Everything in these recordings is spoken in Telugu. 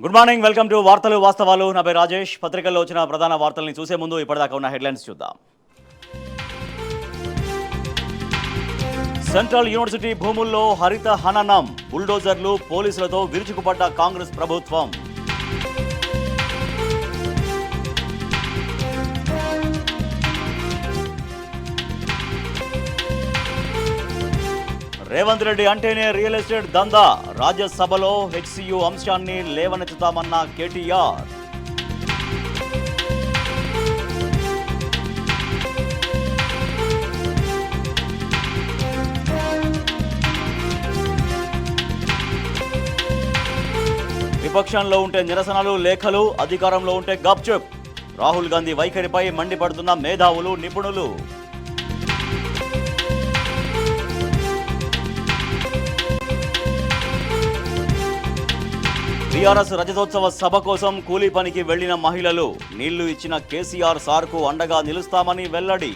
గుడ్ మార్నింగ్, వెల్కమ్ టు వార్తలు వాస్తవాలు. నా పేరు రాజేష్. పత్రికల్లో వచ్చిన ప్రధాన వార్తల్ని చూసే ముందు ఇప్పటిదాకా ఉన్న హెడ్లైన్స్ చూద్దాం. సెంట్రల్ యూనివర్సిటీ భూముల్లో హరిత హననం, బుల్డోజర్లు పోలీసులతో విరుచుకుపడ్డ కాంగ్రెస్ ప్రభుత్వం. రేవంత్ రెడ్డి అంటేనే రియల్ ఎస్టేట్ దందా, రాజ్యసభలో హెచ్సియు అంశాన్ని లేవనెత్తుతామన్న కేటీఆర్. విపక్షంలో ఉంటే నిరసనలు, లేఖలు, అధికారంలో ఉంటే గప్చుప్. రాహుల్ గాంధీ వైఖరిపై మండిపడుతున్న మేధావులు, నిపుణులు. టీఆర్ఎస్ రజతోత్సవ సభ కోసం కూలీ పనికి వెళ్లిన మహిళలు, నీళ్లు ఇచ్చిన కేసీఆర్ సార్కు అండగా నిలుస్తామని వెల్లడి.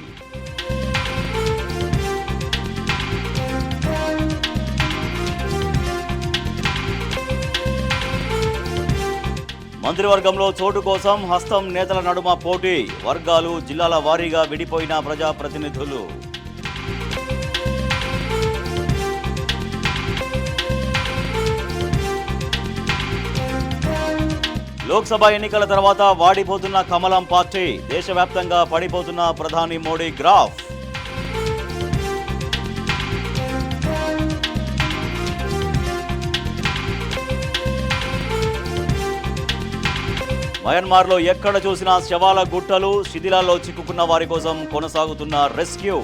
మంత్రివర్గంలో చోటు కోసం హస్తం నేతల నడుమ పోటీ, వర్గాలు జిల్లాల వారీగా విడిపోయిన ప్రజాప్రతినిధులు. లోక్సభ ఎన్నికల తర్వాత వాడిపోతున్న కమలం పార్టీ, దేశవ్యాప్తంగా పడిపోతున్న ప్రధాని మోడీ గ్రాఫ్. మయన్మార్లో ఎక్కడ చూసినా శవాల గుట్టలు, శిథిలాల్లో చిక్కుకున్న వారి కోసం కొనసాగుతున్న రెస్క్యూ.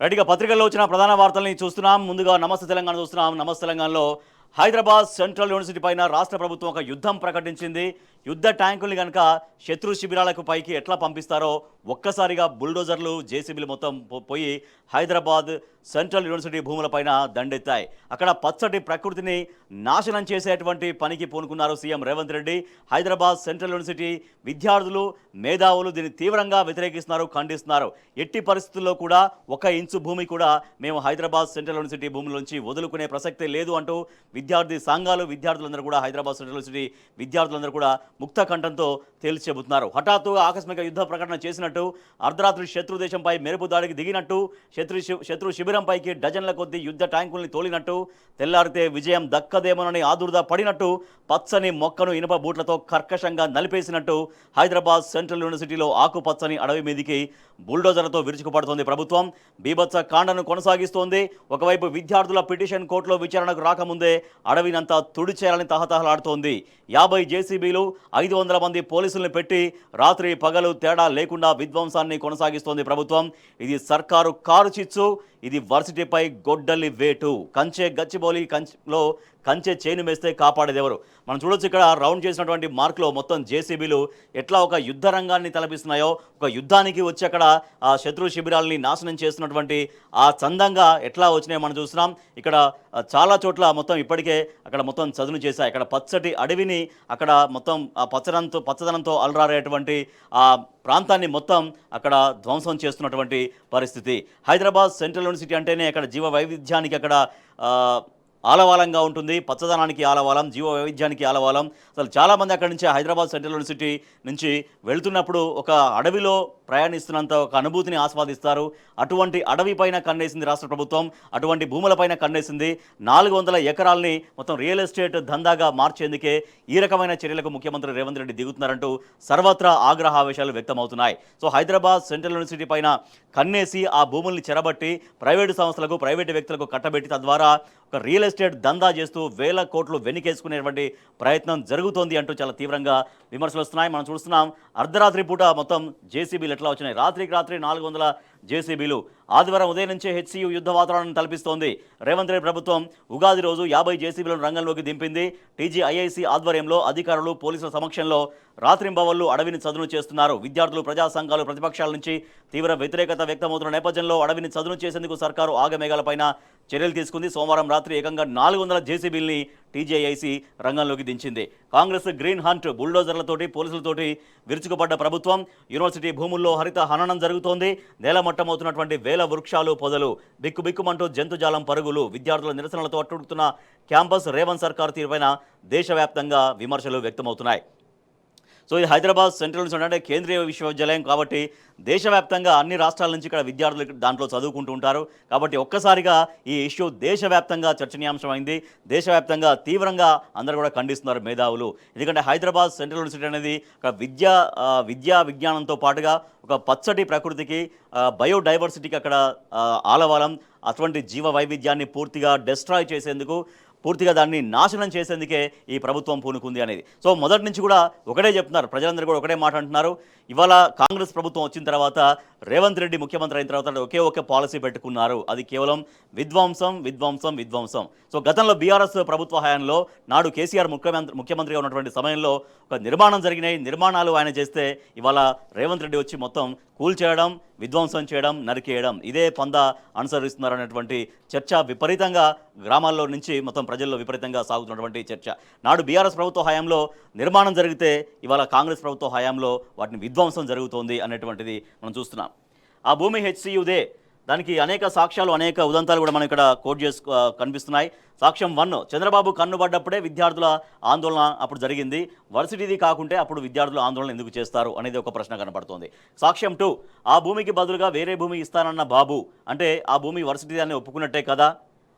రైట్గా పత్రికల్లో వచ్చిన ప్రధాన వార్తల్ని చూస్తున్నాం. ముందుగా నమస్తే తెలంగాణ చూస్తున్నాం. నమస్తే తెలంగాణలో హైదరాబాద్ సెంట్రల్ యూనివర్సిటీ పైన రాష్ట్ర ప్రభుత్వం ఒక యుద్ధం ప్రకటించింది. యుద్ధ ట్యాంకుల్ని కనుక శత్రు శిబిరాలకు పైకి ఎట్లా పంపిస్తారో ఒక్కసారిగా బుల్డోజర్లు, జేసీబీలు మొత్తం పోయి హైదరాబాద్ సెంట్రల్ యూనివర్సిటీ భూములపైన దండెత్తాయి. అక్కడ పచ్చటి ప్రకృతిని నాశనం చేసేటువంటి పనికి పూనుకున్నారు CM Revanth Reddy. Hyderabad central university విద్యార్థులు, మేధావులు దీన్ని తీవ్రంగా వ్యతిరేకిస్తున్నారు, ఖండిస్తున్నారు. ఎట్టి పరిస్థితుల్లో కూడా 1 ఇంచు భూమి కూడా మేము హైదరాబాద్ సెంట్రల్ యూనివర్సిటీ భూముల నుంచి వదులుకునే ప్రసక్తే లేదు అంటూ విద్యార్థి సంఘాలు, విద్యార్థులందరూ కూడా, హైదరాబాద్ సెంట్రల్ యూనివర్సిటీ విద్యార్థులందరూ కూడా ముక్త కంఠంతో తేల్చి చెబుతున్నారు. హఠాత్తుగా ఆకస్మిక యుద్ధ ప్రకటన చేసినట్టు, అర్ధరాత్రి శత్రు దేశంపై మెరుపు దాడికి దిగినట్టు, శత్రు శిబిరంపైకి డజన్ల కొద్దీ యుద్ధ ట్యాంకుల్ని తోలినట్టు, తెల్లారితే విజయం దక్కదేమోనని ఆదుర్దా పడినట్టు, పచ్చని మొక్కను ఇనుప బూట్లతో కర్కశంగా నలిపేసినట్టు హైదరాబాద్ సెంట్రల్ యూనివర్సిటీలో ఆకుపచ్చని అడవి మీదికి బుల్డోజర్లతో విరుచుకుపడుతోంది ప్రభుత్వం. బీభత్స కాండను కొనసాగిస్తోంది. ఒకవైపు విద్యార్థుల పిటిషన్ కోర్టులో విచారణకు రాకముందే అడవినంతా తుడిచేయాలని తహతహలాడుతోంది. 50 జేసీబీలు, 500 మంది పోలీసులను పెట్టి రాత్రి పగలు తేడా లేకుండా విధ్వంసాన్ని కొనసాగిస్తోంది ప్రభుత్వం. ఇది సర్కారు కారు చిచ్చు, ఇది వర్సిటీపై గొడ్డలి వేటు. గచ్చిబౌలి కంచె చేను వేస్తే కాపాడేదెవరు? మనం చూడొచ్చు, ఇక్కడ రౌండ్ చేసినటువంటి మార్కులో మొత్తం జేసీబీలు ఎట్లా ఒక యుద్ధ రంగాన్ని తలపిస్తున్నాయో, ఒక యుద్ధానికి వచ్చి అక్కడ ఆ శత్రు శిబిరాలని నాశనం చేస్తున్నటువంటి ఆ చందంగా ఎట్లా వచ్చినాయో మనం చూస్తున్నాం. ఇక్కడ చాలా చోట్ల మొత్తం ఇప్పటికే అక్కడ మొత్తం చదును చేశాయి. అక్కడ పచ్చటి అడవిని, అక్కడ మొత్తం ఆ పచ్చదనంతో అలరారేటువంటి ఆ ప్రాంతాన్ని మొత్తం అక్కడ ధ్వంసం చేస్తున్నటువంటి పరిస్థితి. హైదరాబాద్ సెంట్రల్ యూనివర్సిటీ అంటేనే అక్కడ జీవ వైవిధ్యానికి అక్కడ ఆలవాలంగా ఉంటుంది. పచ్చదనానికి ఆలవాలం, జీవ వైవిధ్యానికి ఆలవాలం. అసలు చాలామంది అక్కడి నుంచి హైదరాబాద్ సెంట్రల్ యూనివర్సిటీ నుంచి వెళ్తున్నప్పుడు ఒక అడవిలో ప్రయాణిస్తున్నంత ఒక అనుభూతిని ఆస్వాదిస్తారు. అటువంటి అడవి పైన కన్నేసింది రాష్ట్ర ప్రభుత్వం, అటువంటి భూములపైన కన్నేసింది. 400 ఎకరాల్ని మొత్తం రియల్ ఎస్టేట్ దందాగా మార్చేందుకే ఈ రకమైన చర్యలకు ముఖ్యమంత్రి రేవంత్ రెడ్డి దిగుతున్నారంటూ సర్వత్రా ఆగ్రహావేశాలు వ్యక్తమవుతున్నాయి. సో హైదరాబాద్ సెంట్రల్ యూనివర్సిటీ పైన కన్నేసి ఆ భూముల్ని చెరబట్టి ప్రైవేటు సంస్థలకు, ప్రైవేటు వ్యక్తులకు కట్టబెట్టి తద్వారా ఒక రియల్ ఎస్టేట్ దందా చేస్తూ వేల కోట్లు వెనుకేసుకునేటువంటి ప్రయత్నం జరుగుతోంది అంటూ చాలా తీవ్రంగా విమర్శలు వస్తున్నాయి. మనం చూస్తున్నాం, అర్ధరాత్రి పూట మొత్తం జేసీబీలు ఎట్లా వచ్చినాయి. రాత్రికి రాత్రి 400 జేసీబీలు. ఆదివారం ఉదయం నుంచే హెచ్సియు యుద్ధ వాతావరణం తలపిస్తోంది. రేవంత్ రెడ్డి ప్రభుత్వం ఉగాది రోజు 50 జేసీబీలను రంగంలోకి దింపింది. టీజీఐఐసీ ఆధ్వర్యంలో అధికారులు, పోలీసుల సమక్షంలో రాత్రింబవళ్లు అడవిని చదును చేస్తున్నారు. విద్యార్థులు, ప్రజా సంఘాలు, ప్రతిపక్షాల నుంచి తీవ్ర వ్యతిరేకత వ్యక్తమవుతున్న నేపథ్యంలో అడవిని చదును చేసేందుకు సర్కారు ఆగమేఘాలపైన చర్యలు తీసుకుంది. సోమవారం రాత్రి ఏకంగా 400 జేసీబీల్ని టీజేఐసీ రంగంలోకి దించింది. కాంగ్రెస్ గ్రీన్ హంట్, బుల్డోజర్లతోటి, పోలీసులతోటి విరుచుకుపడ్డ ప్రభుత్వం యూనివర్సిటీ భూముల్లో హరిత హననం జరుగుతోంది. నేలమట్టు నేలమట్టమవుతున్నటువంటి వేల వృక్షాలు పొదలు, బిక్కుబిక్కుమంటూ జంతుజాలం పరుగులు, విద్యార్థుల నిరసనలతో అట్టుడుతున్న క్యాంపస్ రేవంత్ సర్కార్ తీరుపైన దేశవ్యాప్తంగా విమర్శలు వ్యక్తమవుతున్నాయి. సో ఇది హైదరాబాద్ సెంట్రల్ యూనివర్సిటీ అంటే కేంద్రీయ విశ్వవిద్యాలయం కాబట్టి దేశవ్యాప్తంగా అన్ని రాష్ట్రాల నుంచి ఇక్కడ విద్యార్థులు దాంట్లో చదువుకుంటూ ఉంటారు. కాబట్టి ఒక్కసారిగా ఈ ఇష్యూ దేశవ్యాప్తంగా చర్చనీయాంశమైంది. దేశవ్యాప్తంగా తీవ్రంగా అందరూ కూడా ఖండిస్తున్నారు మేధావులు. ఎందుకంటే హైదరాబాద్ సెంట్రల్ యూనివర్సిటీ అనేది ఒక విద్యా విజ్ఞానంతో పాటుగా ఒక పచ్చటి ప్రకృతికి బయోడైవర్సిటీకి అక్కడ ఆలవాలం. అటువంటి జీవ వైవిధ్యాన్ని పూర్తిగా డెస్ట్రాయ్ చేసేందుకు, పూర్తిగా దాన్ని నాశనం చేసేందుకే ఈ ప్రభుత్వం పూనుకుంది అనేది. సో మొదటి నుంచి కూడా ఒకటే చెప్తున్నారు, ప్రజలందరూ కూడా ఒకటే మాట అంటున్నారు. ఇవాళ కాంగ్రెస్ ప్రభుత్వం వచ్చిన తర్వాత రేవంత్ రెడ్డి ముఖ్యమంత్రి అయిన తర్వాత ఒకే పాలసీ పెట్టుకున్నారు. అది కేవలం విధ్వంసం విధ్వంసం విధ్వంసం. సో గతంలో బీఆర్ఎస్ ప్రభుత్వ హయాంలో నాడు కేసీఆర్ ముఖ్యమంత్రిగా ఉన్నటువంటి సమయంలో ఒక నిర్మాణం జరిగినాయి. నిర్మాణాలు ఆయన చేస్తే ఇవాళ రేవంత్ రెడ్డి వచ్చి మొత్తం కూల్చేయడం, విధ్వంసం చేయడం, నరికేయడం, ఇదే పంద అనుసరిస్తున్నారు అనేటువంటి చర్చ విపరీతంగా గ్రామాల్లో నుంచి మొత్తం ప్రజల్లో విపరీతంగా సాగుతున్నటువంటి చర్చ. నాడు బీఆర్ఎస్ ప్రభుత్వ హయాంలో నిర్మాణం జరిగితే ఇవాళ కాంగ్రెస్ ప్రభుత్వ హయాంలో వాటిని విధ్వంసం జరుగుతోంది అనేటువంటిది మనం చూస్తున్నాం. ఆ భూమి హెచ్సియుదే. దానికి అనేక సాక్ష్యాలు, అనేక ఉదంతాలు కూడా మనం ఇక్కడ కోట్ కనిపిస్తున్నాయి. సాక్ష్యం 1, చంద్రబాబు కన్నుబడ్డప్పుడే విద్యార్థుల ఆందోళన అప్పుడు జరిగింది. వర్సిటీది కాకుంటే అప్పుడు విద్యార్థులు ఆందోళన ఎందుకు చేస్తారు అనేది ఒక ప్రశ్న కనపడుతోంది. సాక్ష్యం 2, ఆ భూమికి బదులుగా వేరే భూమి ఇస్తానన్న బాబు, అంటే ఆ భూమి వర్సిటీ అని ఒప్పుకున్నట్టే కదా,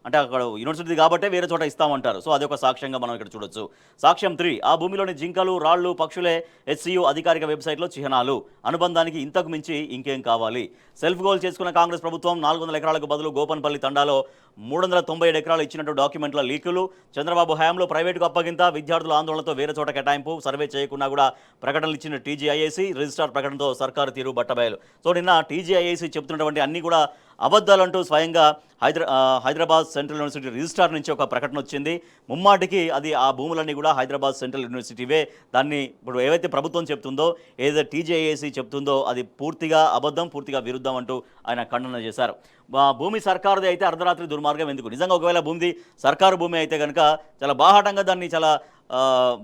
అంటే అక్కడ యూనివర్సిటీ కాబట్టే వేరే చోట ఇస్తామంటారు. సో అదొక సాక్ష్యంగా మనం ఇక్కడ చూడొచ్చు. సాక్ష్యం 3, ఆ భూమిలోని జింకలు, రాళ్లు, పక్షులే హెచ్సియు అధికారిక వెబ్సైట్లో చిహ్నాలు. అనుబంధానికి ఇంతకు మించి ఇంకేం కావాలి? సెల్ఫ్ గోల్ చేసుకున్న కాంగ్రెస్ ప్రభుత్వం 400 ఎకరాలకు బదులు గోపన్పల్లి తండాలో 397 ఎకరాలు ఇచ్చినట్టు డాక్యుమెంట్ల లీకులు. చంద్రబాబు హయాంలో ప్రైవేటుకు అప్పగింత, విద్యార్థుల ఆందోళనతో వేరే చోట కేటాయింపు. సర్వే చేయకుండా కూడా ప్రకటనలు ఇచ్చిన టీజీఐఏసీ, రిజిస్ట్రార్ ప్రకటనతో సర్కారు తీరు బట్టబయలు. సో నిన్న టీజీఐఏసీ చెబుతున్నటువంటి అన్ని కూడా అబద్ధాలంటూ స్వయంగా హైదరాబాద్ సెంట్రల్ యూనివర్సిటీ రిజిస్ట్రార్ నుంచి ఒక ప్రకటన వచ్చింది. ముమ్మాటికి అది ఆ భూములన్నీ కూడా హైదరాబాద్ సెంట్రల్ యూనివర్సిటీవే. దాన్ని ఇప్పుడు ఏవైతే ప్రభుత్వం చెప్తుందో, ఏదైతే టీజేఏసీ చెప్తుందో అది పూర్తిగా అబద్ధం, పూర్తిగా విరుద్ధం అంటూ ఆయన ఖండన చేశారు. భూమి సర్కారుది అయితే అర్ధరాత్రి దుర్మార్గం ఎందుకు? నిజంగా ఒకవేళ భూమిది సర్కారు భూమి అయితే కనుక చాలా బాహాటంగా దాన్ని చాలా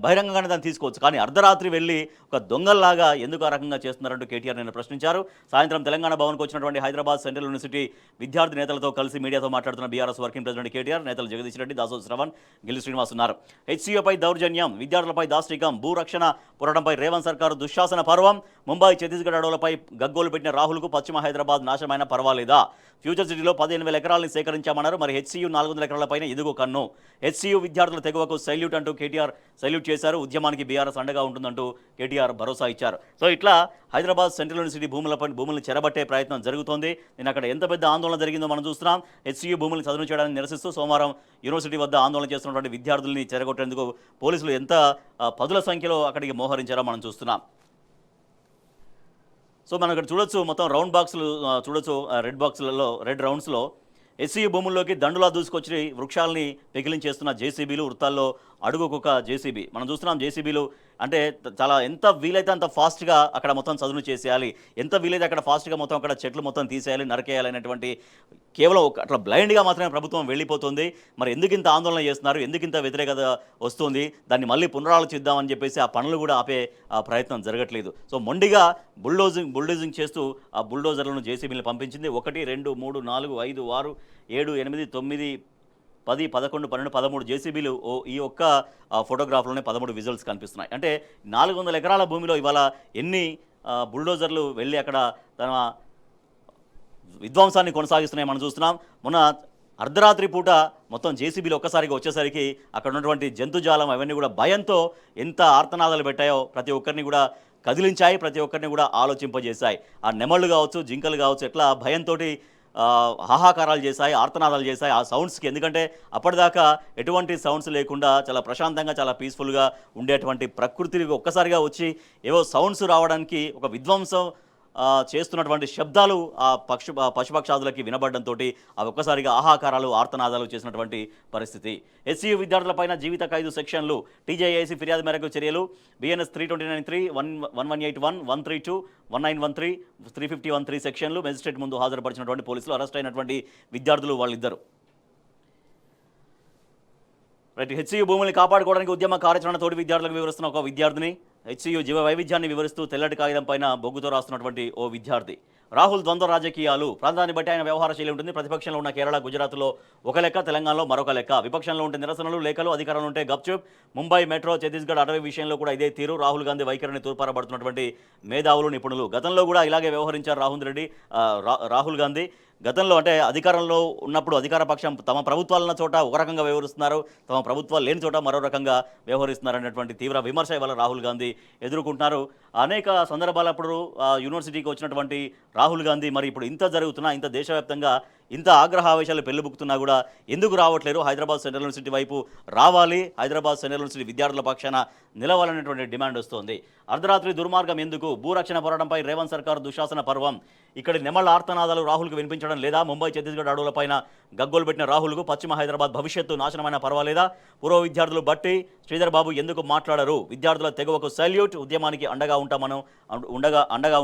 బహిరంగంగానే దాన్ని తీసుకోవచ్చు. కానీ అర్ధరాత్రి వెళ్ళి ఒక దొంగల్లాగా ఎందుకు ఆ రకంగా చేస్తున్నారంటూ కేటీఆర్ నిన్న ప్రశ్నించారు. సాయంత్రం తెలంగాణ భవన్కు వచ్చినటువంటి హైదరాబాద్ సెంట్రల్ యూనివర్సిటీ విద్యార్థి నేతలతో కలిసి మీడియాతో మాట్లాడుతున్న బీఆర్ఎస్ వర్కింగ్ ప్రెసిడెంట్ కేటీఆర్, నేతలు జగదీష్ రెడ్డి, దాసో శ్రవణ్, గిల్లి శ్రీనివాస్ ఉన్నారు. హెచ్సియుపై దౌర్జన్యం, విద్యార్థులపై దాష్టికం, భూరక్షణ పోరాటంపై రేవంత్ సర్కారు దుశ్శాసన పర్వం. ముంబై, ఛత్తీస్గఢ్ అడవులపై గగ్గోలు పెట్టిన రాహుల్కు పశ్చిమ హైదరాబాద్ నాశమైన పర్వాలేదా? ఫ్యూచర్ సిటీలో 15,000 ఎకరాలను సేకరించామన్నారు. మరి హెచ్సియు 400 ఎకరాలపైన ఎదుగు కన్ను. హెచ్సియు విద్యార్థుల తెగువకు సైల్యూట్ అంటూ కేటీఆర్ సైల్యూట్ చేశారు. ఉద్యమానికి బీఆర్ఎస్ అండగా ఉంటుందంటూ కేటీఆర్ భరోసా ఇచ్చారు. సో ఇట్లా హైదరాబాద్ సెంట్రల్ యూనివర్సిటీ భూములను చెరబట్టే ప్రయత్నం జరుగుతోంది. నేను అక్కడ ఎంత పెద్ద ఆందోళన జరిగిందో మనం చూస్తున్నాం. హెచ్సియు భూములను చదును చేయడానికి నిరసిస్తూ సోమవారం యూనివర్సిటీ వద్ద ఆందోళన చేస్తున్నటువంటి విద్యార్థుల్ని చెరగొట్టేందుకు పోలీసులు ఎంత పదుల సంఖ్యలో అక్కడికి మోహరించారో మనం చూస్తున్నాం. సో మనం ఇక్కడ చూడొచ్చు, మొత్తం రౌండ్ బాక్సులు చూడొచ్చు. రెడ్ రౌండ్స్లో హెచ్సియు భూముల్లోకి దండులా దూసుకొచ్చి వృక్షాలని పెకిలించేస్తున్న జేసీబీలు, వృత్తాల్లో అడుగుకొక జేసీబీ మనం చూస్తున్నాం. జేసీబీలు అంటే చాలా ఎంత వీలైతే అంత ఫాస్ట్గా అక్కడ మొత్తం చదును చేసేయాలి, ఎంత వీలైతే అక్కడ ఫాస్ట్గా మొత్తం అక్కడ చెట్లు మొత్తం తీసేయాలి, నరికేయాలి అనేటువంటి కేవలం అట్లా బ్లైండ్గా మాత్రమే ప్రభుత్వం వెళ్ళిపోతుంది. మరి ఎందుకు ఇంత ఆందోళన చేస్తున్నారు, ఎందుకు ఇంత వ్యతిరేకత వస్తుంది, దాన్ని మళ్ళీ పునరాలోచిద్దామని చెప్పేసి ఆ పనులు కూడా ఆపే ప్రయత్నం జరగట్లేదు. సో మొండిగా బుల్డోజింగ్ చేస్తూ ఆ బుల్డోజర్లను జేసీబీలను పంపించింది. 1, 2, 3, 4, 5, 6, 7, 8, 9, 10, 11, 12, 13 జేసీబీలు ఈ ఒక్క ఫోటోగ్రాఫ్లోనే 13 విజువల్స్ కనిపిస్తున్నాయి. అంటే 400 ఎకరాల భూమిలో ఇవాళ ఎన్ని బుల్డోజర్లు వెళ్ళి అక్కడ తన విధ్వంసాన్ని కొనసాగిస్తున్నాయి మనం చూస్తున్నాం. మొన్న అర్ధరాత్రి పూట మొత్తం జేసీబీలు ఒక్కసారిగా వచ్చేసరికి అక్కడ ఉన్నటువంటి జంతుజాలం అవన్నీ కూడా భయంతో ఎంత ఆర్తనాదాలు పెట్టాయో ప్రతి ఒక్కరిని కూడా కదిలించాయి, ప్రతి ఒక్కరిని కూడా ఆలోచింపజేశాయి. ఆ నెమళ్ళు కావచ్చు, జింకలు కావచ్చు, ఎట్లా భయంతో హాహాకారాలు చేశాయి, ఆర్తనాదాలు చేశాయి ఆ సౌండ్స్కి. ఎందుకంటే అప్పటిదాకా ఎటువంటి సౌండ్స్ లేకుండా చాలా ప్రశాంతంగా, చాలా పీస్ఫుల్గా ఉండేటువంటి ప్రకృతికి ఒక్కసారిగా వచ్చి ఏవో సౌండ్స్ రావడానికి ఒక విధ్వంసం చేస్తున్నటువంటి శబ్దాలు ఆ పశుపక్షాదులకి వినబడడంతో అవి ఒక్కసారిగా ఆహాకారాలు, ఆర్తనాదాలు చేసినటువంటి పరిస్థితి. హెచ్సియు విద్యార్థులపైన జీవిత ఖైదు సెక్షన్లు, టీజేఏసీ ఫిర్యాదు మేరకు చర్యలు. BNS 329(3), 1181, 132, 1913, 350(1)(3) సెక్షన్లు. మెజిస్ట్రేట్ ముందు హాజరుపరిచినటువంటి పోలీసులు. అరెస్ట్ అయినటువంటి విద్యార్థులు వాళ్ళిద్దరు. రైట్, హెచ్సియు భూముల్ని కాపాడుకోవడానికి ఉద్యమ కార్యాచరణ తోటి విద్యార్థులకు వివరిస్తున్న ఒక విద్యార్థిని. హెచ్సియు జీవ వైవిధ్యాన్ని వివరిస్తూ తెల్లటి కాగితం పైన బొగ్గుతో రాస్తున్నటువంటి ఓ విద్యార్థి. రాహుల్ ద్వంద్వ రాజకీయాలు ప్రాంతాన్ని బట్టి ఆయన వ్యవహార శైలి ఉంటుంది. ప్రతిపక్షంలో ఉన్న కేరళ, గుజరాత్లో ఒక లెక్క, తెలంగాణలో మరొక లెక్క. విపక్షంలో ఉంటే నిరసనలు, లేఖలు, అధికారంలో ఉంటే గప్చుప్. ముంబై మెట్రో, ఛత్తీస్గఢ్ అటవీ విషయంలో కూడా ఇదే తీరు. రాహుల్ గాంధీ వైఖరిని తూర్పారబడుతున్నటువంటి మేధావులు, నిపుణులు. గతంలో కూడా ఇలాగే వ్యవహరించారు రాహుల్ గాంధీ. గతంలో అంటే అధికారంలో ఉన్నప్పుడు అధికార పక్షం తమ ప్రభుత్వాలున్న చోట ఒక రకంగా వ్యవహరిస్తున్నారు, తమ ప్రభుత్వాలు లేని చోట మరో రకంగా వ్యవహరిస్తున్నారు అనేటువంటి తీవ్ర విమర్శ ఇవాళ రాహుల్ గాంధీ ఎదుర్కొంటున్నారు. అనేక సందర్భాలప్పుడు యూనివర్సిటీకి వచ్చినటువంటి రాహుల్ గాంధీ మరి ఇప్పుడు ఇంత జరుగుతున్నా, ఇంత దేశవ్యాప్తంగా ఇంత ఆగ్రహావేశాలు పెళ్లిబుకుతున్నా కూడా ఎందుకు రావట్లేరు? హైదరాబాద్ సెంట్రల్ యూనివర్సిటీ వైపు రావాలి, హైదరాబాద్ సెంట్రల్ యూనివర్సిటీ విద్యార్థుల పక్షాన నిలవాలనేటువంటి డిమాండ్ వస్తోంది. అర్ధరాత్రి దుర్మార్గం ఎందుకు? భూరక్షణ పోరాటంపై రేవంత్ సర్కార్ దుశాసన పర్వం. ఇక్కడి నెమళ్ల ఆర్తనాదాలు రాహుల్కు వినిపించడం లేదా? ముంబై, ఛత్తీస్గఢ్ అడవులపైన గగ్గోలు పెట్టిన రాహుల్కు పశ్చిమ హైదరాబాద్ భవిష్యత్తు నాశనమైన పర్వాలేదా? పూర్వ విద్యార్థులు బట్టి శ్రీధర్ బాబు ఎందుకు మాట్లాడరు? విద్యార్థుల తెగువకు సల్యూట్, ఉద్యమానికి అండగా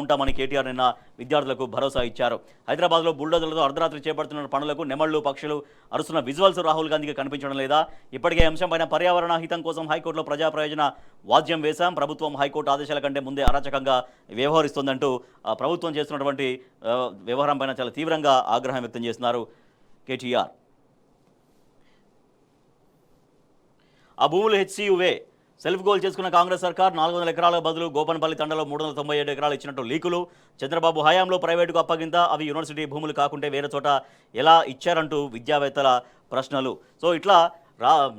ఉంటామని కేటీఆర్ నిన్న విద్యార్థులకు భరోసా ఇచ్చారు. హైదరాబాద్లో బుల్డోజర్లతో అర్ధరాత్రి చేపడుతున్న పనులకు నెమళ్లు, పక్షులు అరుస్తున్న విజువల్స్ రాహుల్ గాంధీకి కనిపించడం లేదా? ఇప్పటికే అంశంపైన పర్యావరణ హితం కోసం హైకోర్టులో ప్రజా ప్రయోజన వాద్యం వేశాం. ప్రభుత్వం హైకోర్టు ఆదేశాల కంటే ముందే అరాచకంగా వ్యవహరిస్తోందంటూ ప్రభుత్వం చేస్తున్నటువంటి వ్యవహారం పైన చాలా తీవ్రంగా ఆగ్రహం వ్యక్తం చేస్తున్నారు కేటీఆర్. ఆ భూములు హెచ్సియువే సెల్ఫ్ గోల్ చేసుకున్న కాంగ్రెస్ సర్కార్ 400 ఎకరాలకు బదులు గోపన్పల్లి తండలో 397 ఎకరాలు ఇచ్చినట్టు లీకులు. చంద్రబాబు హయాంలో ప్రైవేటుకు అప్పగింత, అవి యూనివర్సిటీ భూములు కాకుంటే వేరే చోట ఎలా ఇచ్చారంటూ విద్యావేత్తల ప్రశ్నలు. సో ఇట్లా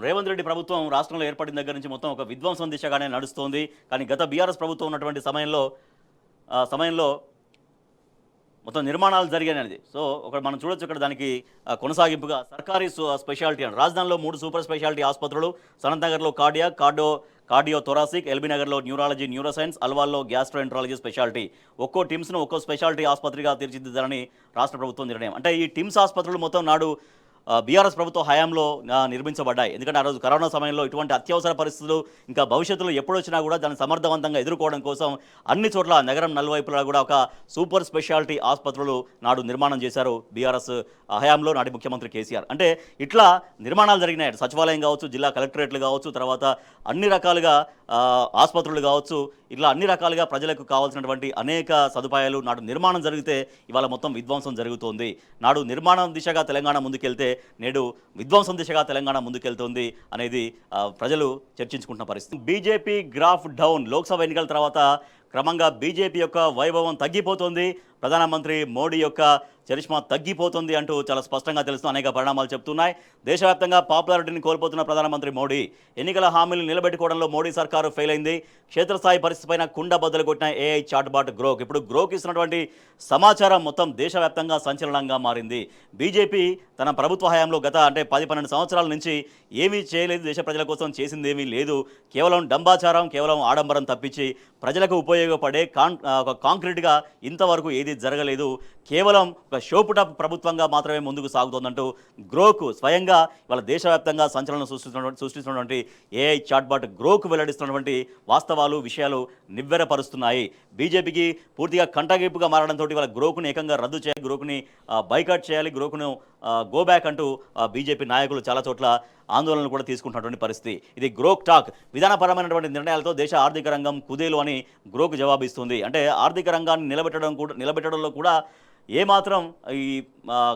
రేవంత్ రెడ్డి ప్రభుత్వం రాష్ట్రంలో ఏర్పడిన దగ్గర నుంచి మొత్తం ఒక విధ్వంసం దిశగానే నడుస్తోంది. కానీ గత బీఆర్ఎస్ ప్రభుత్వం ఉన్నటువంటి సమయంలో మొత్తం నిర్మాణాలు జరిగాయనేది. సో మనం చూడొచ్చు ఇక్కడ దానికి కొనసాగింపుగా సర్కారీ స్పెషాలిటీ అని రాజధానిలో 3 సూపర్ స్పెషాలిటీ ఆసుపత్రులు, సనత్ నగర్లో కార్డియో థొరాసిక్, ఎల్బీ నగర్లో న్యూరాలజీ, న్యూరోసైన్స్, అల్వాల్లో గ్యాస్ట్రోఎంట్రాలజీ స్పెషాలిటీ. ఒక్కో టిమ్స్ను ఒక్కో స్పెషాలిటీ ఆసుపత్రిగా తీర్చిదిద్దాలని రాష్ట్ర ప్రభుత్వం నిర్ణయం. అంటే ఈ టిమ్స్ ఆసుపత్రులు మొత్తం నాడు బీఆర్ఎస్ ప్రభుత్వ హయాంలో నిర్మించబడ్డాయి. ఎందుకంటే ఆ రోజు కరోనా సమయంలో ఇటువంటి అత్యవసర పరిస్థితులు ఇంకా భవిష్యత్తులో ఎప్పుడొచ్చినా కూడా దాన్ని సమర్థవంతంగా ఎదుర్కోవడం కోసం అన్ని చోట్ల నగరం నలువైపులా కూడా ఒక సూపర్ స్పెషాలిటీ ఆసుపత్రులు నాడు నిర్మాణం చేశారు బీఆర్ఎస్ హయాంలో నాటి ముఖ్యమంత్రి కేసీఆర్. అంటే ఇట్లా నిర్మాణాలు జరిగినాయి. సచివాలయం కావచ్చు, జిల్లా కలెక్టరేట్లు కావచ్చు, తర్వాత అన్ని రకాలుగా ఆసుపత్రులు కావచ్చు, ఇట్లా అన్ని రకాలుగా ప్రజలకు కావాల్సినటువంటి అనేక సదుపాయాలు నాడు నిర్మాణం జరిగితే ఇవాళ మొత్తం విధ్వంసం జరుగుతోంది. నాడు నిర్మాణం దిశగా తెలంగాణ ముందుకెళ్తే నేడు విధ్వంసం దిశగా తెలంగాణ ముందుకెళ్తోంది అనేది ప్రజలు చర్చించుకుంటున్న పరిస్థితి. BJP graph down. లోక్సభ ఎన్నికల తర్వాత క్రమంగా బీజేపీ యొక్క వైభవం తగ్గిపోతుంది, ప్రధానమంత్రి మోడీ యొక్క చరిష్మా తగ్గిపోతుంది అంటూ చాలా స్పష్టంగా తెలుస్తూ అనేక పరిణామాలు చెప్తున్నాయి. దేశవ్యాప్తంగా పాపులారిటీని కోల్పోతున్న ప్రధానమంత్రి మోడీ ఎన్నికల హామీలు నిలబెట్టుకోవడంలో మోడీ సర్కారు ఫెయిల్ అయింది. క్షేత్రస్థాయి పరిస్థితిపైన కుండ బద్దలు కొట్టిన ఏఐ చాట్బాట్ గ్రోక్. ఇప్పుడు గ్రోక్ ఇస్తున్నటువంటి సమాచారం మొత్తం దేశవ్యాప్తంగా సంచలనంగా మారింది. బీజేపీ తన ప్రభుత్వ హయాంలో గత 10-12 సంవత్సరాల నుంచి ఏమీ చేయలేదు, దేశ ప్రజల కోసం చేసింది ఏమీ లేదు. కేవలం డంబాచారం, కేవలం ఆడంబరం తప్పించి ప్రజలకు ఉపయోగపడే కాంక్రీట్గా ఇంతవరకు ఏది జరగలేదు. కేవలం ఒక షోపుటప్ ప్రభుత్వంగా మాత్రమే ముందుకు సాగుతోందంటూ గ్రోక్ స్వయంగా వాళ్ళ దేశవ్యాప్తంగా సంచలనం సృష్టిస్తున్నటువంటి ఏఐ చాట్బాట్ గ్రోక్ వెల్లడిస్తున్నటువంటి వాస్తవాలు, విషయాలు నివ్వెరపరుస్తున్నాయి. బీజేపీకి పూర్తిగా కంటగింపుగా మారడంతో వాళ్ళ గ్రోక్ని ఏకంగా రద్దు చేయాలి, గ్రోక్ని బైకాట్ చేయాలి, గ్రోక్ను గో బ్యాక్ అంటూ బీజేపీ నాయకులు చాలా చోట్ల ఆందోళనలు కూడా తీసుకుంటున్నటువంటి పరిస్థితి. ఇది గ్రోక్ టాక్. విధానపరమైనటువంటి నిర్ణయాలతో దేశ ఆర్థిక రంగం కుదేలు అని గ్రోక్ జవాబిస్తుంది. అంటే ఆర్థిక రంగాన్ని నిలబెట్టడంలో కూడా ఏమాత్రం ఈ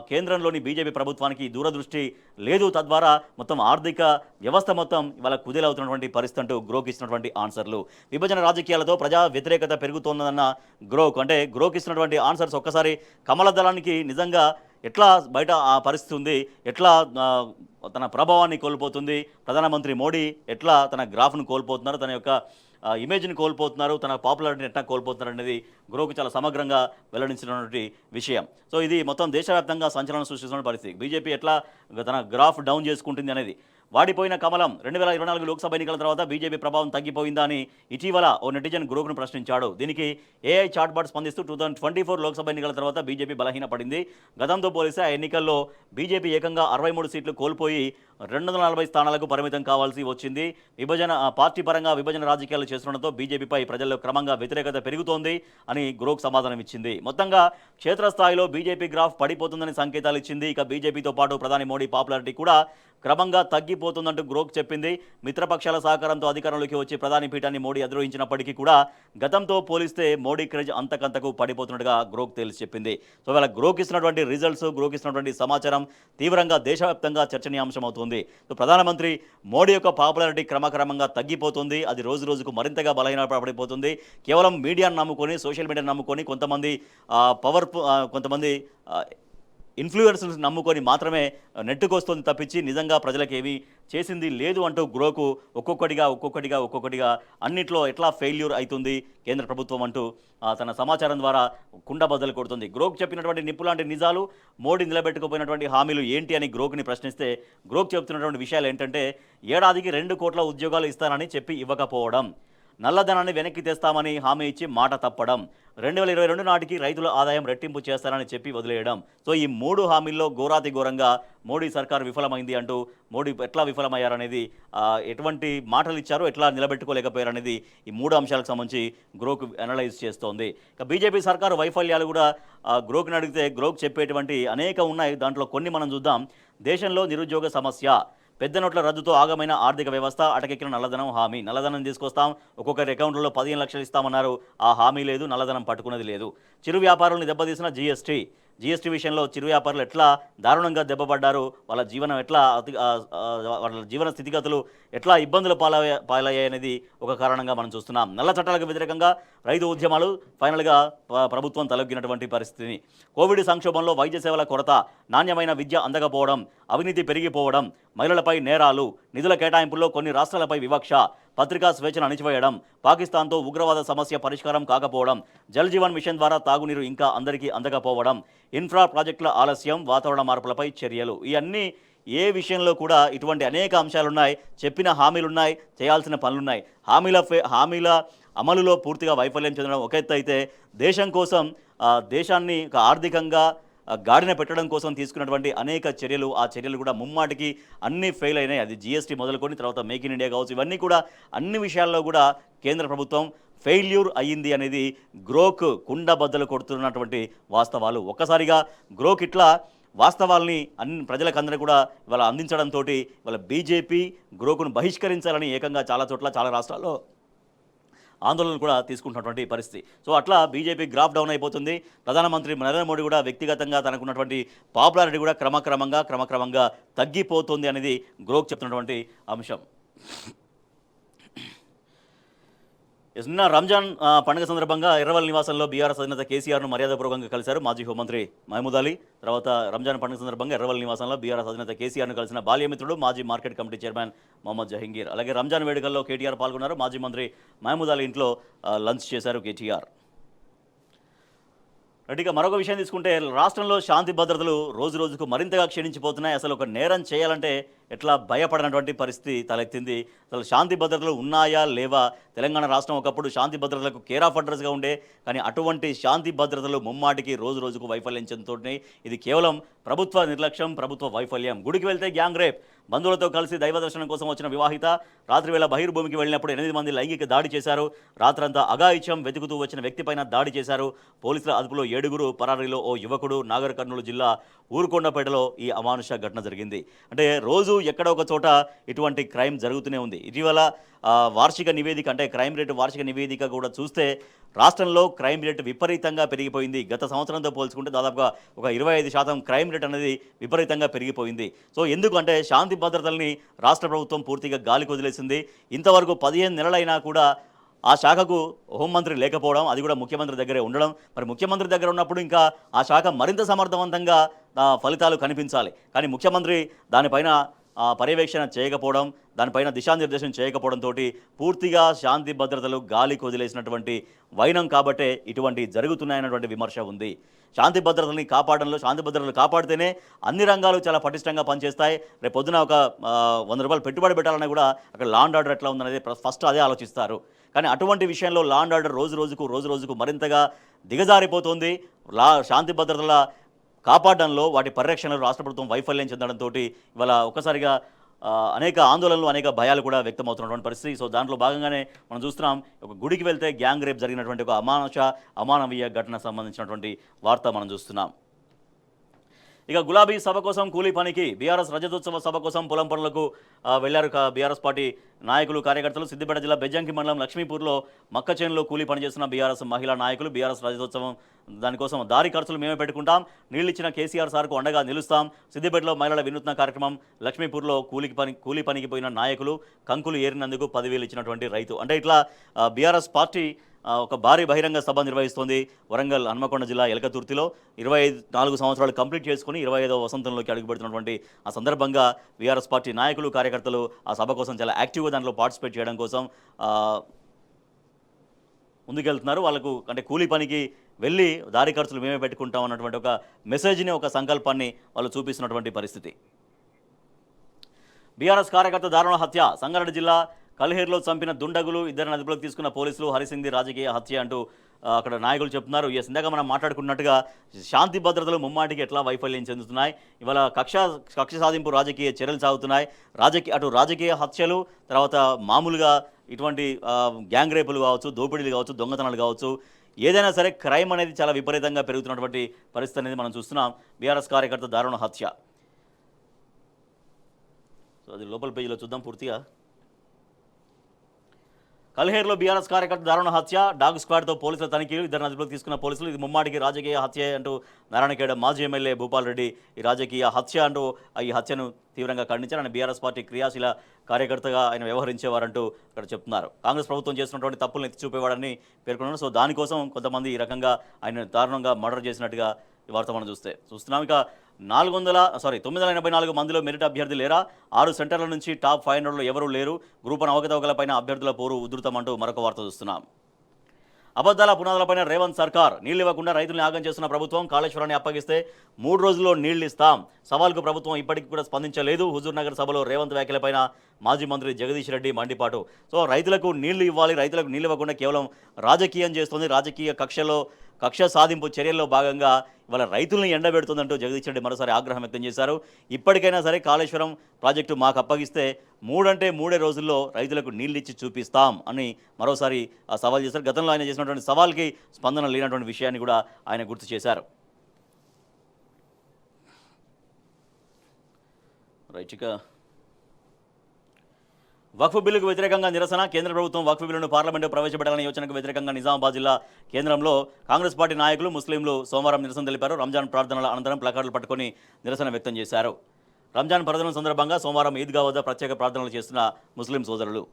కేంద్రంలోని బీజేపీ ప్రభుత్వానికి దూరదృష్టి లేదు. తద్వారా మొత్తం ఆర్థిక వ్యవస్థ మొత్తం ఇవాళ కుదేలవుతున్నటువంటి పరిస్థితి అంటూ గ్రోక్ ఇస్తున్నటువంటి ఆన్సర్లు. విభజన రాజకీయాలతో ప్రజా వ్యతిరేకత పెరుగుతోందన్న గ్రోక్. అంటే గ్రోక్ ఇస్తున్నటువంటి ఆన్సర్స్ ఒక్కసారి కమల దళానికి నిజంగా ఎట్లా బయట ఆ పరిస్థితి ఉంది, ఎట్లా తన ప్రభావాన్ని కోల్పోతుంది, ప్రధానమంత్రి మోడీ ఎట్లా తన గ్రాఫ్ను కోల్పోతున్నారు, తన యొక్క ఇమేజ్ని కోల్పోతున్నారు, తన పాపులారిటీని ఎట్లా కోల్పోతున్నారు అనేది గ్రోక్ చాలా సమగ్రంగా వెల్లడించినటువంటి విషయం. సో ఇది మొత్తం దేశవ్యాప్తంగా సంచలనం సృష్టిస్తున్న పరిస్థితి. బీజేపీ ఎట్లా తన గ్రాఫ్ డౌన్ చేసుకుంటుంది అనేది. వాడిపోయిన కమలం. 2024 లోక్సభ ఎన్నికల తర్వాత బీజేపీ ప్రభావం తగ్గిపోయిందా అని ఇటీవల ఓ నెటిజన్ గ్రోక్ను ప్రశ్నించాడు. దీనికి ఏఐ చాట్బాట్ స్పందిస్తూ 2024 లోక్సభ ఎన్నికల తర్వాత బీజేపీ బలహీనపడింది. గతంతో పోలిస్తే ఆ ఎన్నికల్లో బీజేపీ ఏకంగా 63 సీట్లు కోల్పోయి 240 స్థానాలకు పరిమితం కావాల్సి వచ్చింది. పార్టీ పరంగా విభజన రాజకీయాలు చేస్తుండటంతో బీజేపీపై ప్రజల్లో క్రమంగా వ్యతిరేకత పెరుగుతోంది అని గ్రోక్ సమాధానం ఇచ్చింది. మొత్తంగా క్షేత్రస్థాయిలో బీజేపీ గ్రాఫ్ పడిపోతుందని సంకేతాలు ఇచ్చింది. ఇక బీజేపీతో పాటు ప్రధాని మోడీ పాపులారిటీ కూడా క్రమంగా తగ్గిపోతుందంటూ గ్రోక్ చెప్పింది. మిత్రపక్షాల సహకారంతో అధికారంలోకి వచ్చి ప్రధాని పీఠాన్ని మోడీ అధిరోహించినప్పటికీ కూడా గతంతో పోలిస్తే మోడీ క్రేజ్ అంతకంతకు పడిపోతున్నట్టుగా గ్రోక్ తేల్చి చెప్పింది. సో ఇలా గ్రోక్ ఇస్తున్నటువంటి రిజల్ట్స్, గ్రోక్ ఇస్తున్నటువంటి సమాచారం తీవ్రంగా దేశవ్యాప్తంగా చర్చనీయాంశం అవుతుంది. సో ప్రధానమంత్రి మోడీ యొక్క పాపులారిటీ క్రమక్రమంగా తగ్గిపోతుంది. అది రోజు రోజుకు మరింతగా బలహీనపడిపోతుంది. కేవలం మీడియాను నమ్ముకొని, సోషల్ మీడియాను నమ్ముకొని కొంతమంది కొంతమంది ఇన్ఫ్లుయెన్సర్స్ నమ్ముకొని మాత్రమే నెట్టుకొస్తుంది తప్పించి నిజంగా ప్రజలకు ఏమీ చేసింది లేదు అంటూ గ్రోకు ఒక్కొక్కటిగా అన్నిట్లో ఎట్లా ఫెయిల్యూర్ అవుతుంది కేంద్ర ప్రభుత్వం అంటూ తన సమాచారం ద్వారా కుండబద్దలు కొడుతుంది. గ్రోక్ చెప్పినటువంటి నిప్పులాంటి నిజాలు, మోడీ నిలబెట్టుకుపోయినటువంటి హామీలు ఏంటి అని గ్రోక్ని ప్రశ్నిస్తే గ్రోక్ చెబుతున్నటువంటి విషయాలు ఏంటంటే ఏడాదికి 2 కోట్ల ఉద్యోగాలు ఇస్తానని చెప్పి ఇవ్వకపోవడం, నల్లధనాన్ని వెనక్కి తెస్తామని హామీ ఇచ్చి మాట తప్పడం, 2022 నాటికి రైతుల ఆదాయం రెట్టింపు చేస్తారని చెప్పి వదిలేయడం. సో ఈ 3 హామీల్లో ఘోరాతి ఘోరంగా మోడీ సర్కార్ విఫలమైంది అంటూ మోడీ ఎట్లా విఫలమయ్యారనేది, ఎటువంటి మాటలు ఇచ్చారో ఎట్లా నిలబెట్టుకోలేకపోయారనేది ఈ 3 అంశాలకు సంబంధించి గ్రోక్ అనలైజ్ చేస్తోంది. ఇక బీజేపీ సర్కారు వైఫల్యాలు కూడా గ్రోక్ని అడిగితే గ్రోక్ చెప్పేటువంటి అనేక ఉన్నాయి. దాంట్లో కొన్ని మనం చూద్దాం. దేశంలో నిరుద్యోగ సమస్య, పెద్ద నోట్ల రద్దుతో ఆగమైన ఆర్థిక వ్యవస్థ, అటకెక్కిన నల్లధనం హామీ. నల్లధనం తీసుకొస్తాం, ఒక్కొక్కరి అకౌంట్లో 15 లక్షలు ఇస్తామన్నారు, ఆ హామీ లేదు, నల్లధనం పట్టుకున్నది లేదు. చిరు వ్యాపారులను దెబ్బతీసిన జీఎస్టీ విషయంలో చిరు వ్యాపారులు ఎట్లా దారుణంగా దెబ్బపడ్డారు, వాళ్ళ జీవన స్థితిగతులు ఎట్లా ఇబ్బందులు పాలయ్యాయనేది ఒక కారణంగా మనం చూస్తున్నాం. నల్ల చట్టాలకు వ్యతిరేకంగా రైతు ఉద్యమాలు ఫైనల్గా ప్రభుత్వం తలొగ్గినటువంటి పరిస్థితిని. కోవిడ్ సంక్షోభంలో వైద్య సేవల కొరత, నాణ్యమైన విద్య అందకపోవడం, అవినీతి పెరిగిపోవడం, మహిళలపై నేరాలు, నిధుల కేటాయింపుల్లో కొన్ని రాష్ట్రాలపై వివక్ష, పత్రికా స్వేచ్ఛను అణిచివేయడం, పాకిస్తాన్తో ఉగ్రవాద సమస్య పరిష్కారం కాకపోవడం, జల్ జీవన్ మిషన్ ద్వారా తాగునీరు ఇంకా అందరికీ అందకపోవడం, ఇన్ఫ్రా ప్రాజెక్టుల ఆలస్యం, వాతావరణ మార్పులపై చర్యలు. ఇవన్నీ ఏ విషయంలో కూడా ఇటువంటి అనేక అంశాలున్నాయి. చెప్పిన హామీలున్నాయి, చేయాల్సిన పనులున్నాయి. హామీల అమలులో పూర్తిగా వైఫల్యం చెందడం ఒక ఎత్తు అయితే, దేశం కోసం దేశాన్ని ఆర్థికంగా గాడిన పెట్టడం కోసం తీసుకున్నటువంటి అనేక చర్యలు, ఆ చర్యలు కూడా ముమ్మాటికి అన్నీ ఫెయిల్ అయినాయి. అది జీఎస్టీ మొదలుకొని తర్వాత మేక్ ఇన్ ఇండియా కావచ్చు, ఇవన్నీ కూడా అన్ని విషయాల్లో కూడా కేంద్ర ప్రభుత్వం ఫెయిల్యూర్ అయ్యింది అనేది గ్రోక్ కుండబద్దలు కొడుతున్నటువంటి వాస్తవాలు. ఒక్కసారిగా గ్రోక్ ఇట్లా వాస్తవాల్ని ప్రజలకందరూ కూడా ఇవాళ అందించడంతో ఇవాళ బీజేపీ గ్రోకును బహిష్కరించాలని ఏకంగా చాలా చోట్ల చాలా రాష్ట్రాల్లో ఆందోళనలు కూడా తీసుకుంటున్నటువంటి పరిస్థితి. సో అట్లా బీజేపీ గ్రాఫ్ డౌన్ అయిపోతుంది. ప్రధానమంత్రి నరేంద్ర మోడీ కూడా వ్యక్తిగతంగా తనకున్నటువంటి పాపులారిటీ కూడా క్రమక్రమంగా తగ్గిపోతుంది అనేది గ్రోక్ చెప్తున్నటువంటి అంశం. నిన్న రంజాన్ పండుగ సందర్భంగా ఎర్రవల్లి నివాసంలో బీఆర్ఎస్ అధినేత కేసీఆర్ను మర్యాదపూర్వకంగా కలిశారు మాజీ హోంమంత్రి మహమూద్ అలీ. తర్వాత రంజాన్ పండుగ సందర్భంగా ఎర్రవల్లి నివాసంలో బీఆర్ఎస్ అధినేత కేసీఆర్ను కలిసిన బాల్యమిత్రుడు మాజీ market committee chairman Mohammed Jahangir. అలాగే రంజాన్ వేడుకల్లో కేటీఆర్ పాల్గొన్నారు. మాజీ మంత్రి మహమూద్ అలీ ఇంట్లో లంచ్ చేశారు కేటీఆర్. ఇక మరొక విషయం తీసుకుంటే, రాష్ట్రంలో శాంతి భద్రతలు రోజు రోజుకు మరింతగా క్షీణించిపోతున్నాయి. అసలు ఒక నేరం చేయాలంటే ఎట్లా భయపడినటువంటి పరిస్థితి తలెత్తింది. అసలు శాంతి భద్రతలు ఉన్నాయా లేవా? తెలంగాణ రాష్ట్రం ఒకప్పుడు శాంతి భద్రతలకు కేర్ ఆఫ్ అడ్రస్గా ఉండే, కానీ అటువంటి శాంతి భద్రతలు ముమ్మాటికి రోజు రోజుకు వైఫల్యం చెందుతున్నాయి. ఇది కేవలం ప్రభుత్వ నిర్లక్ష్యం, ప్రభుత్వ వైఫల్యం. గుడికి వెళ్తే గ్యాంగ్ రేప్, బంధువులతో కలిసి దైవ దర్శనం కోసం వచ్చిన వివాహిత రాత్రివేళ బహిర్భూమికి వెళ్ళినప్పుడు 8 మంది లైంగిక దాడి చేశారు. రాత్రంతా అఘాయిత్యం వెతుకుతూ వచ్చిన వ్యక్తిపైన దాడి చేశారు. పోలీసుల అదుపులో 7 పరారీలో ఓ యువకుడు. నాగర్ కర్నూలు జిల్లా ఊరుకొండపేటలో ఈ అమానుష ఘటన జరిగింది. అంటే రోజు ఎక్కడో ఒక చోట ఇటువంటి క్రైమ్ జరుగుతూనే ఉంది. ఇటీవల వార్షిక నివేదిక, అంటే క్రైమ్ రేటు వార్షిక నివేదిక కూడా చూస్తే రాష్ట్రంలో క్రైమ్ రేటు విపరీతంగా పెరిగిపోయింది. గత సంవత్సరంతో పోల్చుకుంటే దాదాపుగా ఒక 25% క్రైమ్ రేట్ అనేది విపరీతంగా పెరిగిపోయింది. సో ఎందుకంటే శాంతి భద్రతల్ని రాష్ట్ర ప్రభుత్వం పూర్తిగా గాలికి వదిలేసింది. ఇంతవరకు 15 నెలలైనా కూడా ఆ శాఖకు హోంమంత్రి లేకపోవడం, అది కూడా ముఖ్యమంత్రి దగ్గరే ఉండడం. మరి ముఖ్యమంత్రి దగ్గర ఉన్నప్పుడు ఇంకా ఆ శాఖ మరింత సమర్థవంతంగా ఫలితాలు కనిపించాలి. కానీ ముఖ్యమంత్రి దానిపైన పర్యవేక్షణ చేయకపోవడం, దానిపైన దిశానిర్దేశం చేయకపోవడంతో పూర్తిగా శాంతి భద్రతలు గాలికి వదిలేసినటువంటి వైనం కాబట్టే ఇటువంటి జరుగుతున్నాయన్నటువంటి విమర్శ ఉంది. శాంతి భద్రతల్ని కాపాడంలో, శాంతి భద్రతలు కాపాడితేనే అన్ని రంగాలు చాలా పటిష్టంగా పనిచేస్తాయి. రేపు పొద్దున ఒక 100 రూపాయలు పెట్టుబడి పెట్టాలన్నా కూడా అక్కడ లా అండ్ ఆర్డర్ ఎట్లా ఉందనేది ఫస్ట్ అదే ఆలోచిస్తారు. కానీ అటువంటి విషయంలో లా అండ్ ఆర్డర్ రోజు రోజుకు మరింతగా దిగజారిపోతుంది. శాంతి భద్రతల కాపాడడంలో, వాటి పరిరక్షణలో రాష్ట్ర ప్రభుత్వం వైఫల్యం చెందడంతో ఇవాళ ఒక్కసారిగా అనేక ఆందోళనలు అనేక భయాలు కూడా వ్యక్తమవుతున్నటువంటి పరిస్థితి. సో దాంట్లో భాగంగానే మనం చూస్తున్నాం ఒక గుడికి వెళ్తే గ్యాంగ్ రేప్ జరిగినటువంటి ఒక అమానవీయ ఘటన సంబంధించినటువంటి వార్త మనం చూస్తున్నాం. ఇక గులాబీ సభ కోసం కూలీ పనికి బీఆర్ఎస్ రజతోత్సవ సభ కోసం పొలం పనులకు వెళ్లారు బీఆర్ఎస్ పార్టీ నాయకులు కార్యకర్తలు. సిద్దిపేట జిల్లా బెజ్జంకి మండలం లక్ష్మీపూర్లో మక్కచేనులో కూలీ పనిచేస్తున్న బీఆర్ఎస్ మహిళా నాయకులు బీఆర్ఎస్ రజతోత్సవం దానికోసం దారి ఖర్చులు మేమే పెట్టుకుంటాం, నీళ్ళు ఇచ్చిన కేసీఆర్ సార్కు అండగా నిలుస్తాం. సిద్దిపేటలో మహిళల వినూత్న కార్యక్రమం. లక్ష్మీపూర్లో కూలీ పనికి పోయిన నాయకులు కంకులు ఏరినందుకు 10,000 ఇచ్చినటువంటి రైతు. అంటే ఇట్లా బీఆర్ఎస్ పార్టీ ఒక భారీ బహిరంగ సభ నిర్వహిస్తోంది వరంగల్ హన్మకొండ జిల్లా ఎలకతుర్తిలో. 24 సంవత్సరాలు కంప్లీట్ చేసుకుని 25వ వసంతంలోకి అడుగుపెడుతున్నటువంటి ఆ సందర్భంగా బీఆర్ఎస్ పార్టీ నాయకులు కార్యకర్తలు ఆ సభ కోసం చాలా యాక్టివ్గా దాంట్లో పార్టిసిపేట్ చేయడం కోసం ముందుకెళ్తున్నారు. వాళ్ళకు అంటే కూలీ పనికి వెళ్ళి దారి ఖర్చులు మేమే పెట్టుకుంటాం అన్నటువంటి ఒక మెసేజ్ని, ఒక సంకల్పాన్ని వాళ్ళు చూపిస్తున్నటువంటి పరిస్థితి. బీఆర్ఎస్ కార్యకర్త దారుణ హత్య. సంగారెడ్డి జిల్లా కల్హేర్లో చంపిన దుండగులు, ఇద్దరిని అదుపులోకి తీసుకున్న పోలీసులు. హరిసింగ్ది రాజకీయ హత్య అంటూ అక్కడ నాయకులు చెప్తున్నారు. ఇందాక మనం మాట్లాడుకున్నట్టుగా శాంతి భద్రతలు ముమ్మాటికి ఎట్లా వైఫల్యం చెందుతున్నాయి. ఇవాళ కక్ష సాధింపు రాజకీయ చర్యలు సాగుతున్నాయి. అటు రాజకీయ హత్యలు, తర్వాత మామూలుగా ఇటువంటి గ్యాంగ్ రేపులు కావచ్చు, దోపిడీలు కావచ్చు, దొంగతనాలు కావచ్చు, ఏదైనా సరే క్రైమ్ అనేది చాలా విపరీతంగా పెరుగుతున్నటువంటి పరిస్థితి అనేది మనం చూస్తున్నాం. బీఆర్ఎస్ కార్యకర్త దారుణ హత్య. సో అది లోపల పేజీలో చూద్దాం పూర్తిగా. కల్హేర్లో బీఆర్ఎస్ కార్యకర్త దారుణ హత్య. డాగ్ స్క్వాడ్తో పోలీసుల తనిఖీలు, ఇద్దరిని అదుపులోకి తీసుకున్న పోలీసులు. ఇది ముమ్మాటికి రాజకీయ హత్య అంటూ నారాయణఖేడ్ మాజీ ఎమ్మెల్యే భూపాల్ రెడ్డి ఈ రాజకీయ హత్య అంటూ ఈ హత్యను తీవ్రంగా ఖండించారు. ఆయన బీఆర్ఎస్ పార్టీ క్రియాశీల కార్యకర్తగా ఆయన వ్యవహరించేవారంటూ ఇక్కడ చెప్తున్నారు. కాంగ్రెస్ ప్రభుత్వం చేస్తున్నటువంటి తప్పులను ఎత్తి చూపేవాడని పేర్కొన్నారు. సో దానికోసం కొంతమంది ఈ రకంగా ఆయన దారుణంగా మర్డర్ చేసినట్టుగా ఈ వార్త మనం చూస్తున్నాం. ఇక 984 మందిలో మెరిట్ అభ్యర్థి లేరా? 6 సెంటర్ల నుంచి టాప్ 500లో ఎవరూ లేరు. గ్రూప్ 1 అవకతవకలపైన అభ్యర్థుల పోరు ఉధృతమంటూ మరొక వార్త చూస్తున్నాం. అబద్ధాల పునాదులపైన రేవంత్ సర్కార్. నీళ్లు ఇవ్వకుండా రైతుల్ని ఆగం చేస్తున్న ప్రభుత్వం. కాళేశ్వరాన్ని అప్పగిస్తే 3 రోజుల్లో నీళ్లు ఇస్తాం. సవాల్కు ప్రభుత్వం ఇప్పటికీ కూడా స్పందించలేదు. హుజూర్నగర్ సభలో రేవంత్ వ్యాఖ్యలపైన మాజీ మంత్రి జగదీష్ రెడ్డి మండిపాటు. సో రైతులకు నీళ్లు ఇవ్వాలి, రైతులకు నీళ్లు ఇవ్వకుండా కేవలం రాజకీయం చేస్తుంది. రాజకీయ కక్ష సాధింపు చర్యల్లో భాగంగా ఇవాళ రైతుల్ని ఎండబెడుతుందంటూ జగదీష్ రెడ్డి మరోసారి ఆగ్రహం వ్యక్తం చేశారు. ఇప్పటికైనా సరే కాళేశ్వరం ప్రాజెక్టు మాకు అప్పగిస్తే 3 రోజుల్లో రైతులకు నీళ్ళు ఇచ్చి చూపిస్తాం అని మరోసారి సవాల్ చేశారు. గతంలో ఆయన చేసినటువంటి సవాల్కి స్పందన లేనటువంటి విషయాన్ని కూడా ఆయన గుర్తు చేశారు. రైట్. ఇక వక్ఫ్ బిల్లుకు వ్యతిరేకంగా నిరసన. కేంద్ర ప్రభుత్వం వక్ఫ్ బిల్లును పార్లమెంటు ప్రవేశపెట్టాలనే యోచనకు వ్యతిరేకంగా నిజామాబాద్ జిల్లా కేంద్రంలో కాంగ్రెస్ పార్టీ నాయకులు, ముస్లింలు సోమవారం నిరసన తెలిపారు. రంజాన్ ప్రార్థనల అనంతరం ప్లకార్డులు పట్టుకొని నిరసన వ్యక్తం చేశారు. రంజాన్ పర్వదినం సందర్భంగా సోమవారం ఈద్గా వద్ద ప్రత్యేక ప్రార్థనలు చేస్తున్న ముస్లిం సోదరులు.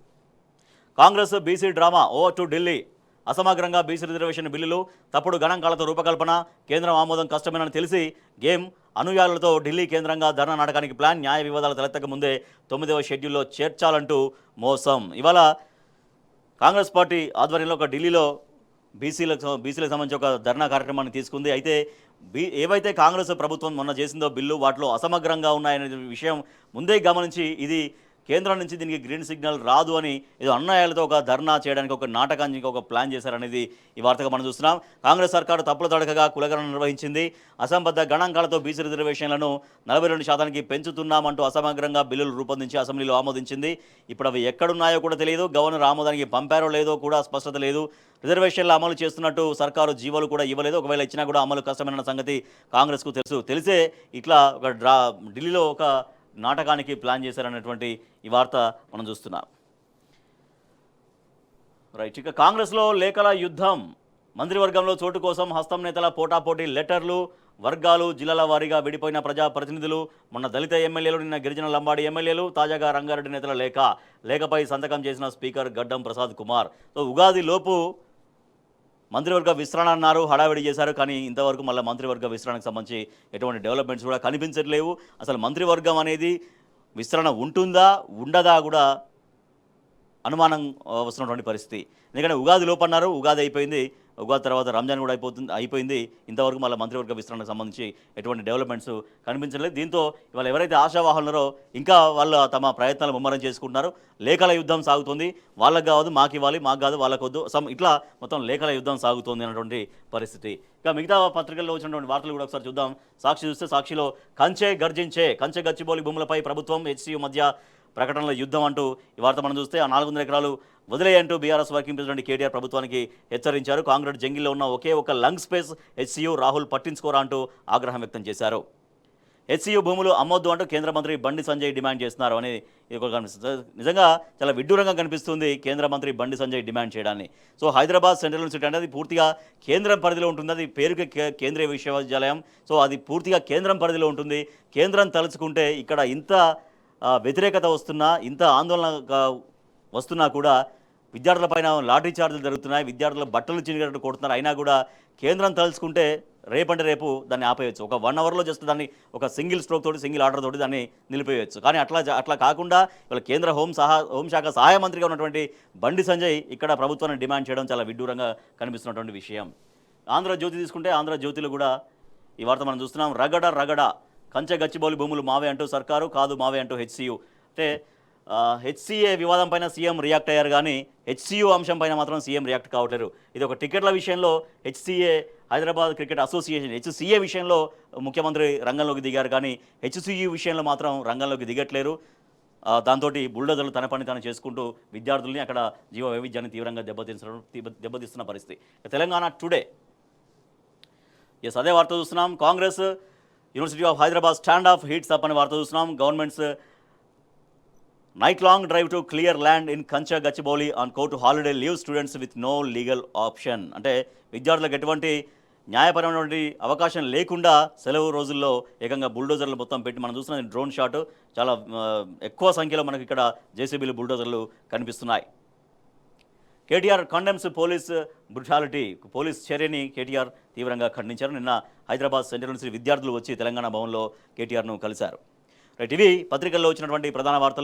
Congress BC drama over to Delhi. అసమగ్రంగా బీసీ రిజర్వేషన్ బిల్లులు, తప్పుడు గణాంకాలతో రూపకల్పన, కేంద్రం ఆమోదం కష్టమేనని తెలిసి గేమ్ అనుయాయులతో ఢిల్లీ కేంద్రంగా ధర్నా నాటకానికి ప్లాన్. న్యాయ వివాదాలు తలెత్తక ముందే 9వ షెడ్యూల్లో చేర్చాలంటూ మోసం. ఇవాళ కాంగ్రెస్ పార్టీ ఆధ్వర్యంలో ఒక ఢిల్లీలో బీసీలకు సంబంధించి ఒక ధర్నా కార్యక్రమాన్ని తీసుకుంది. అయితే ఏవైతే కాంగ్రెస్ ప్రభుత్వం మొన్న చేసిందో బిల్లు వాటిలో అసమగ్రంగా ఉన్నాయనే విషయం ముందే గమనించి ఇది కేంద్రం నుంచి దీనికి గ్రీన్ సిగ్నల్ రాదు అని ఏదో అన్యాయాలతో ఒక ధర్నా చేయడానికి ఒక నాటకానికి ఒక ప్లాన్ చేశారనేది ఈ వార్తగా మనం చూస్తున్నాం. కాంగ్రెస్ సర్కారు తప్పుల తడకగా కులగణన నిర్వహించింది. అసంబద్ధ గణాంకాలతో బీసీ రిజర్వేషన్లను 42% పెంచుతున్నామంటూ అసమగ్రంగా బిల్లులు రూపొందించి అసెంబ్లీలో ఆమోదించింది. ఇప్పుడు అవి ఎక్కడున్నాయో కూడా తెలియదు. గవర్నర్ ఆమోదానికి పంపారో లేదో కూడా స్పష్టత లేదు. రిజర్వేషన్లు అమలు చేస్తున్నట్టు సర్కారు జీవోలు కూడా ఇవ్వలేదు. ఒకవేళ ఇచ్చినా కూడా అమలు కష్టమైన సంగతి కాంగ్రెస్కు తెలిసే ఇట్లా ఒక ఢిల్లీలో ఒక నాటకానికి ప్లాన్ చేశారనేటువంటి ఈ వార్త మనం చూస్తున్నాం. రైట్. ఇక కాంగ్రెస్లో లేఖల యుద్ధం. మంత్రివర్గంలో చోటు కోసం హస్తం నేతల పోటాపోటీ. లెటర్లు, వర్గాలు, జిల్లాల వారీగా విడిపోయిన ప్రజాప్రతినిధులు. మొన్న దళిత ఎమ్మెల్యేలు, నిన్న గిరిజన లంబాడి ఎమ్మెల్యేలు, తాజాగా రంగారెడ్డి నేతల లేఖపై సంతకం చేసిన స్పీకర్ గడ్డం ప్రసాద్ కుమార్. సో ఉగాది లోపు మంత్రివర్గ విస్తరణ అన్నారు, హడావిడి చేశారు. కానీ ఇంతవరకు మళ్ళీ మంత్రివర్గ విస్తరణకు సంబంధించి ఎటువంటి డెవలప్మెంట్స్ కూడా కనిపించట్లేవు. అసలు మంత్రివర్గం అనేది విస్తరణ ఉంటుందా ఉండదా కూడా అనుమానం వస్తున్నటువంటి పరిస్థితి. ఎందుకంటే ఉగాది లోపు అన్నారు, ఉగాది అయిపోయింది, ఉగాది తర్వాత రంజాన్ కూడా అయిపోయింది. ఇంతవరకు మళ్ళీ మంత్రివర్గ విస్తరణకు సంబంధించి ఎటువంటి డెవలప్మెంట్స్ కనిపించలేదు. దీంతో ఇవాళ ఎవరైతే ఆశావాహులు ఉన్నారో ఇంకా వాళ్ళు తమ ప్రయత్నాలు ముమ్మరం చేసుకుంటున్నారు. లేఖల యుద్ధం సాగుతుంది. వాళ్ళకి కావద్దు మాకు ఇవ్వాలి, మాకు కాదు వాళ్ళకు వద్దు, ఇట్లా మొత్తం లేఖల యుద్ధం సాగుతుంది అన్నటువంటి పరిస్థితి. ఇక మిగతా పత్రికల్లో వచ్చినటువంటి వార్తలు కూడా ఒకసారి చూద్దాం. సాక్షి చూస్తే సాక్షిలో కంచె గచ్చిబౌలి భూములపై ప్రభుత్వం హెచ్సియు మధ్య ప్రకటనల యుద్ధం అంటూ ఈ వార్త మనం చూస్తే ఆ 400 ఎకరాలు వదిలేయంటూ బీఆర్ఎస్ వర్కింగ్ ప్రెసిడెంట్ కేటీఆర్ ప్రభుత్వానికి హెచ్చరించారు. కాంగ్రెస్ జంగిల్లో ఉన్న ఒకే ఒక లంగ్ స్పేస్ హెచ్సియు రాహుల్ పట్టించుకోరా అంటూ ఆగ్రహం వ్యక్తం చేశారు. హెచ్సియు భూములు అమ్మొద్దు అంటూ కేంద్ర మంత్రి బండి సంజయ్ డిమాండ్ చేస్తున్నారు అని కనిపిస్తుంది. నిజంగా చాలా విడ్డూరంగా కనిపిస్తుంది కేంద్ర మంత్రి బండి సంజయ్ డిమాండ్ చేయడాన్ని. సో హైదరాబాద్ సెంట్రల్ యూనివర్సిటీ అనేది పూర్తిగా కేంద్రం పరిధిలో ఉంటుంది. అది పేరుకి కేంద్రీయ విశ్వవిద్యాలయం. సో అది పూర్తిగా కేంద్రం పరిధిలో ఉంటుంది. కేంద్రం తలుచుకుంటే ఇక్కడ ఇంత వ్యతిరేకత వస్తున్నా, ఇంత ఆందోళన వస్తున్నా కూడా విద్యార్థులపైన లాఠీ చార్జీలు జరుగుతున్నాయి. విద్యార్థుల బట్టలు చినిగట్టు కొడుతున్నారు. అయినా కూడా కేంద్రం తలుచుకుంటే రేపంటే రేపు దాన్ని ఆపేయచ్చు. ఒక 1 అవర్లో జస్ట్ దాన్ని ఒక సింగిల్ స్ట్రోక్ తోటి, సింగిల్ ఆర్డర్ తోటి దాన్ని నిలిపేయచ్చు. కానీ అట్లా కాకుండా ఇవాళ కేంద్ర హోంశాఖ సహాయ మంత్రిగా ఉన్నటువంటి బండి సంజయ్ ఇక్కడ ప్రభుత్వాన్ని డిమాండ్ చేయడం చాలా విడ్డూరంగా కనిపిస్తున్నటువంటి విషయం. ఆంధ్రజ్యోతి తీసుకుంటే ఆంధ్రజ్యోతిలో కూడా ఈ వార్త మనం చూస్తున్నాం. రగడ కంచె గచ్చిబౌలి భూములు మావే అంటూ సర్కారు, కాదు మావే అంటూ హెచ్సియు. అంటే హెచ్సిఏ వివాదం పైన సీఎం రియాక్ట్ అయ్యారు, కానీ హెచ్సియు అంశం పైన మాత్రం సీఎం రియాక్ట్ కావట్లేరు. ఇది ఒక టికెట్ల విషయంలో HCA Hyderabad cricket association HCA విషయంలో ముఖ్యమంత్రి రంగంలోకి దిగారు, కానీ హెచ్సియు విషయంలో మాత్రం రంగంలోకి దిగట్లేరు. దాంతో బుల్డోజర్లు తన పని తాను చేసుకుంటూ విద్యార్థుల్ని అక్కడ జీవ వైవిధ్యాన్ని తీవ్రంగా దెబ్బతీస్తున్న పరిస్థితి. తెలంగాణ టుడే అదే వార్త చూస్తున్నాం. Congress university of Hyderabad stand off heats up అనే వార్త చూస్తున్నాం. Government's night long drive to clear land in Kanche Gachibowli on court holiday leave students with no legal option. అంటే విద్యార్థులకు ఎటువంటి న్యాయపరమైనటువంటి అవకాశం లేకుండా సెలవు రోజుల్లో ఏకంగా బుల్డోజర్లు మొత్తం పెట్టి మనం చూస్తున్న డ్రోన్ షాట్ చాలా ఎక్కువ సంఖ్యలో మనకి ఇక్కడ జేసీబీలు బుల్డోజర్లు కనిపిస్తున్నాయి. KTR condemns police brutality. Police చర్యని కేటీఆర్ తీవ్రంగా ఖండించారు. నిన్న హైదరాబాద్ సెంట్రల్ యూనివర్సిటీ విద్యార్థులు వచ్చి తెలంగాణ భవన్లో కేటీఆర్ను కలిశారు. రైట్, ఇవి పత్రికల్లో వచ్చినటువంటి ప్రధాన వార్తలు.